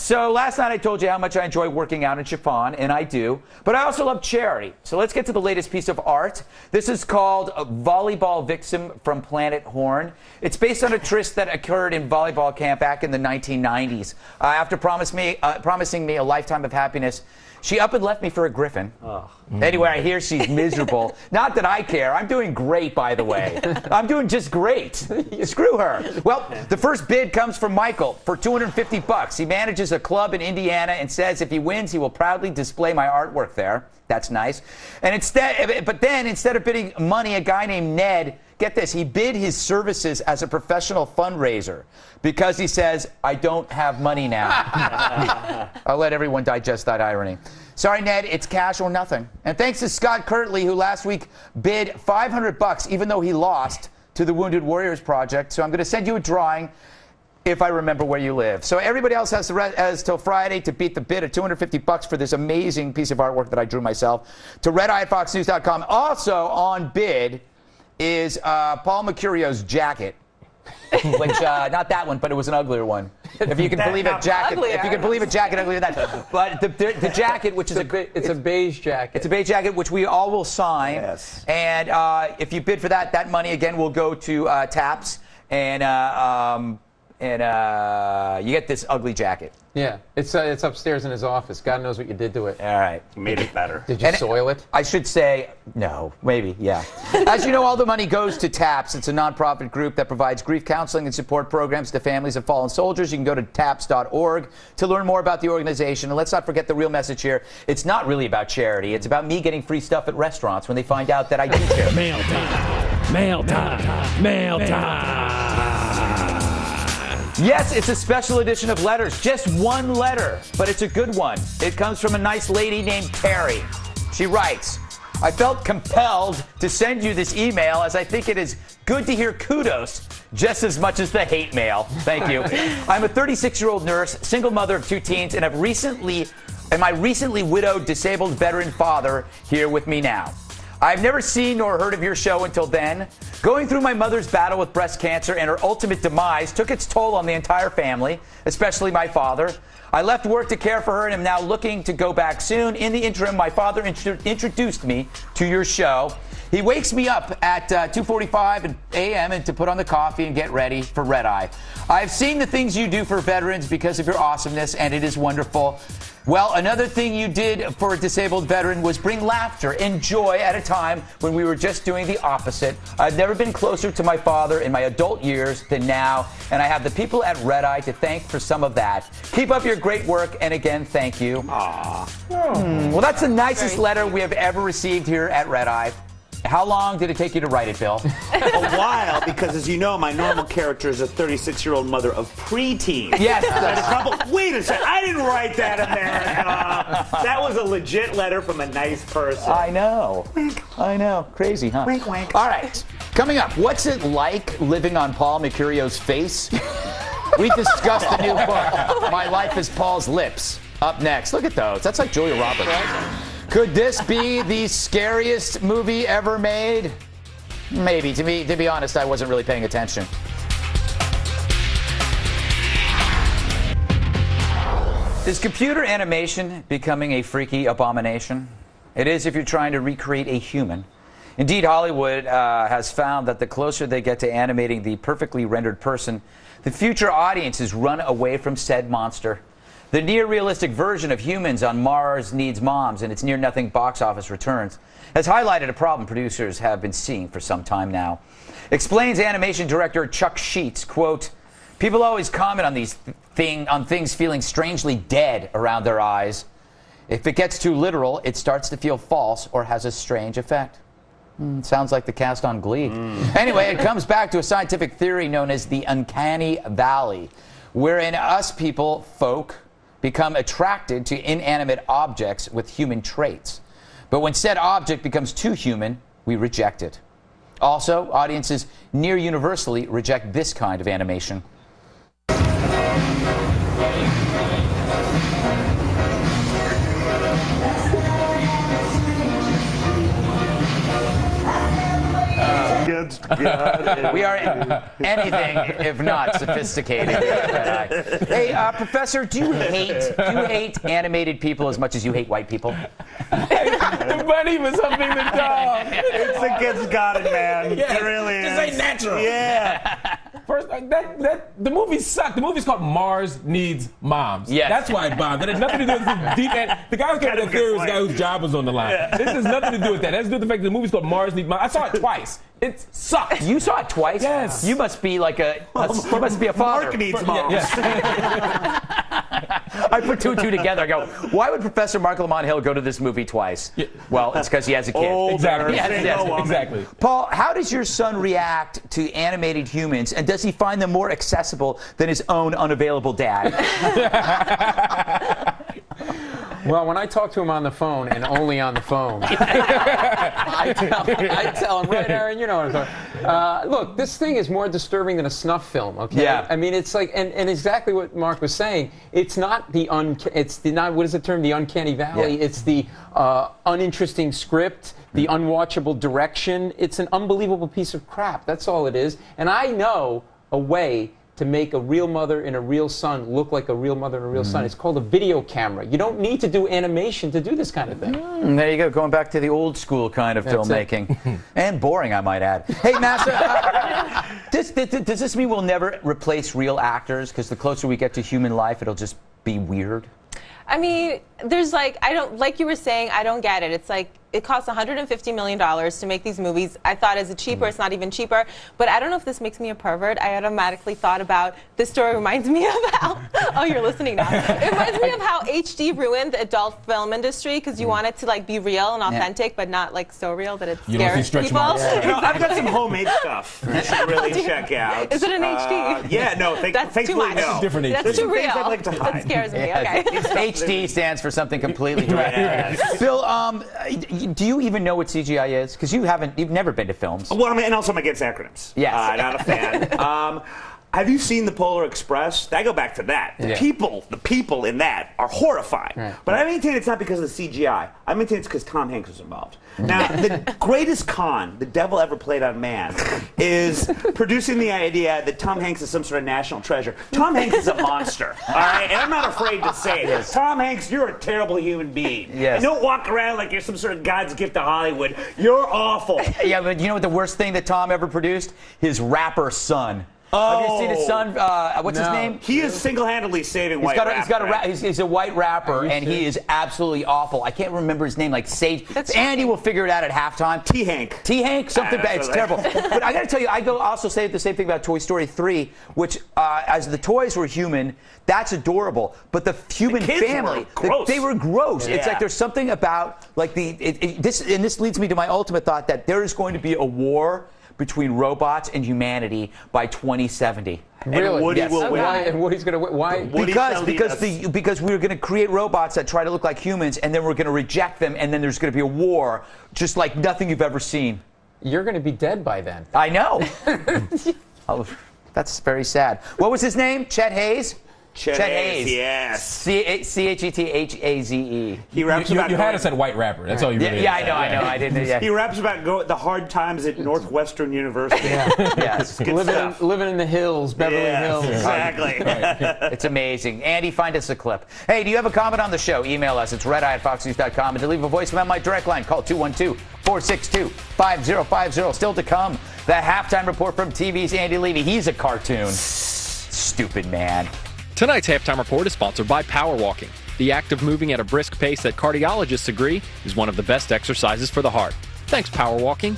So last night I told you how much I enjoy working out in chiffon, and I do. But I also love charity. So let's get to the latest piece of art. This is called Volleyball Vixen from Planet Horn. It's based on a tryst that occurred in volleyball camp back in the 1990s. After promising me a lifetime of happiness, she up and left me for a griffin. Oh. Anyway, I hear she's miserable. Not that I care. I'm doing great, by the way. I'm doing just great. Screw her. Well, the first bid comes from Michael for $250. He manages a club in Indiana and says if he wins, he will proudly display my artwork there. That's nice. And instead of bidding money, a guy named Ned, get this, he bid his services as a professional fundraiser because he says, I don't have money now. I'll let everyone digest that irony. Sorry, Ned, it's cash or nothing. And thanks to Scott Kirtley, who last week bid $500, even though he lost to the Wounded Warriors Project. So I'm going to send you a drawing if I remember where you live. So everybody else has till Friday to beat the bid of $250 for this amazing piece of artwork that I drew myself. To redeye@foxnews.com. Also on bid is Paul Mercurio's jacket, which not that one, but it was an uglier one. If you can believe it, jacket. If you can believe a jacket uglier than that. But the jacket, which is it's a beige jacket. It's a beige jacket, which we all will sign. Yes. And if you bid for that, that money again will go to TAPS, and you get this ugly jacket. Yeah, it's upstairs in his office. God knows what you did to it. All right. You made it better. Did you soil it? I should say, no, maybe, yeah. As you know, all the money goes to TAPS. It's a nonprofit group that provides grief counseling and support programs to families of fallen soldiers. You can go to taps.org to learn more about the organization. And let's not forget the real message here. It's not really about charity. It's about me getting free stuff at restaurants when they find out that I do care. Mail time. Mail time. Mail time. Yes, it's a special edition of letters. Just one letter, but it's a good one. It comes from a nice lady named Terry. She writes, I felt compelled to send you this email as I think it is good to hear kudos just as much as the hate mail. Thank you. I'm a 36-year-old nurse, single mother of 2 teens, and my recently widowed disabled veteran father here with me now. I've never seen nor heard of your show until then. Going through my mother's battle with breast cancer and her ultimate demise took its toll on the entire family, especially my father. I left work to care for her and am now looking to go back soon. In the interim, my father introduced me to your show. He wakes me up at 2:45 a.m. and to put on the coffee and get ready for Red Eye. I've seen the things you do for veterans because of your awesomeness, and it is wonderful. Well, another thing you did for a disabled veteran was bring laughter and joy at a time when we were just doing the opposite. I've never been closer to my father in my adult years than now, and I have the people at Red Eye to thank for some of that. Keep up your great work, and again, thank you. Aww. Well, that's the nicest letter we have ever received here at Red Eye. How long did it take you to write it, Bill? A while, because as you know, my normal character is a 36-year-old mother of preteens. Yes. Wait a second, I didn't write that, America. That was a legit letter from a nice person. I know. Wink. I know. Crazy, huh? Wink, wink. All right. Coming up, what's it like living on Paul Mercurio's face? We discussed the new book, My Life is Paul's Lips. Up next. Look at those. That's like Julia Roberts. Could this be the scariest movie ever made? Maybe. To be honest, I wasn't really paying attention. Is computer animation becoming a freaky abomination? It is if you're trying to recreate a human. Indeed, Hollywood has found that the closer they get to animating the perfectly rendered person, the future audiences run away from said monster. The near-realistic version of humans on Mars Needs Moms and its near-nothing box office returns has highlighted a problem producers have been seeing for some time now. Explains animation director Chuck Sheets, quote, people always comment on things feeling strangely dead around their eyes. If it gets too literal, it starts to feel false or has a strange effect. Sounds like the cast on Glee. Anyway, it comes back to a scientific theory known as the uncanny valley, wherein us folk become attracted to inanimate objects with human traits. But when said object becomes too human, we reject it. Also, audiences near universally reject this kind of animation. against God. We are anything if not sophisticated. Hey, Professor, do you hate animated people as much as you hate white people? The bunny was humping the dog. It's against God and man. Yeah, It really is. this ain't natural. Yeah. First, the movie sucked. The movie's called Mars Needs Moms. Yes. That's why it bombed. It has nothing to do with the deep end. The guy who came to the theory was the guy whose job was on the line. Yeah. This has nothing to do with that. It has to do with the fact that the movie's called Mars Needs Moms. I saw it twice. It sucked. You saw it twice? Yes. You must be like you must be a father. Mark needs moms. I put two and two together. I go, why would Professor Mark Lamont Hill go to this movie twice? Yeah. Well, it's because he has a kid. Older, Exactly. single woman. Exactly. Paul, how does your son react to animated humans, and does he find them more accessible than his own unavailable dad? Well, when I talk to him on the phone, and only on the phone, I tell him, right, Aaron, you know what I'm talking about. Look, this thing is more disturbing than a snuff film, okay? Yeah. I mean, it's like, and exactly what Mark was saying, it's not not, what is the term, the uncanny valley, Yeah. it's the uninteresting script, the unwatchable direction. It's an unbelievable piece of crap, that's all it is. And I know a way to make a real mother and a real son look like a real mother and a real son. It's called a video camera. You don't need to do animation to do this kind of thing. There you go, going back to the old school kind of That's filmmaking. And boring, I might add. Hey, Master, does this mean we'll never replace real actors? Because the closer we get to human life, it'll just be weird? I mean, there's like you were saying, I don't get it. It's like, it costs $150 million to make these movies. I thought as a cheaper, it's not even cheaper. But I don't know if this makes me a pervert. I automatically thought about, this story reminds me of how, oh, you're listening now. It reminds me of how HD ruined the adult film industry, because you want it to like be real and authentic, but not like so real that it You don't see scares stretch people. marks. You know, I've got some homemade stuff you should really check out. Is it an HD? Yeah, no, That's too thankfully, much. no. Different That's There's too some real. things I'd like to hide. That scares me. Okay. HD stands for something completely different. Yes. Phil, do you even know what CGI is? Because you've never been to films. Well, I mean, and also I'm against acronyms. Yes. Not a fan. Have you seen the Polar Express? I go back to that. The people in that are horrifying. Right. But I maintain it's not because of the CGI. I maintain it's because Tom Hanks was involved. Now, the greatest con the devil ever played on man is producing the idea that Tom Hanks is some sort of national treasure. Tom Hanks is a monster, all right? And I'm not afraid to say it. Yes. Tom Hanks, you're a terrible human being. Yes. And don't walk around like you're some sort of God's gift to Hollywood. You're awful. Yeah, but you know what the worst thing that Tom ever produced? His rapper son. Have you seen his son? What's his name? He is single-handedly saving white rap. He's a white rapper, and he is absolutely awful. I can't remember his name, like Sage. Andy will figure it out at halftime. T-Hank. T-Hank, something bad. It's terrible. But I got to tell you, I go also say the same thing about Toy Story 3, which, as the toys were human, that's adorable. But the human kids family, were gross. they were gross. Yeah. It's like there's something about like this leads me to my ultimate thought that there is going to be a war between robots and humanity by 2070. Really? And Woody Yes. will win. Why? And Woody's going to win? Why? Woody shall lead us. Because we're going to create robots that try to look like humans, and then we're going to reject them, and then there's going to be a war just like nothing you've ever seen. You're going to be dead by then. I know. Oh, that's very sad. What was his name? Chet Hayes? Chet Hayes, yes. Chethaze. He raps You about had us at white rapper. That's all you really Yeah, is. I know. I didn't. Yeah. He raps about the hard times at Northwestern University. Yes. Good stuff. Living in the hills, Beverly Yes, Hills. exactly. It's amazing. Andy, find us a clip. Hey, do you have a comment on the show? Email us. It's redeye@foxnews.com. And to leave a voicemail on my direct line, call 212-462-5050. Still to come, the halftime report from TV's Andy Levy. He's a cartoon. Stupid man. Tonight's halftime report is sponsored by Power Walking, the act of moving at a brisk pace that cardiologists agree is one of the best exercises for the heart. Thanks, Power Walking.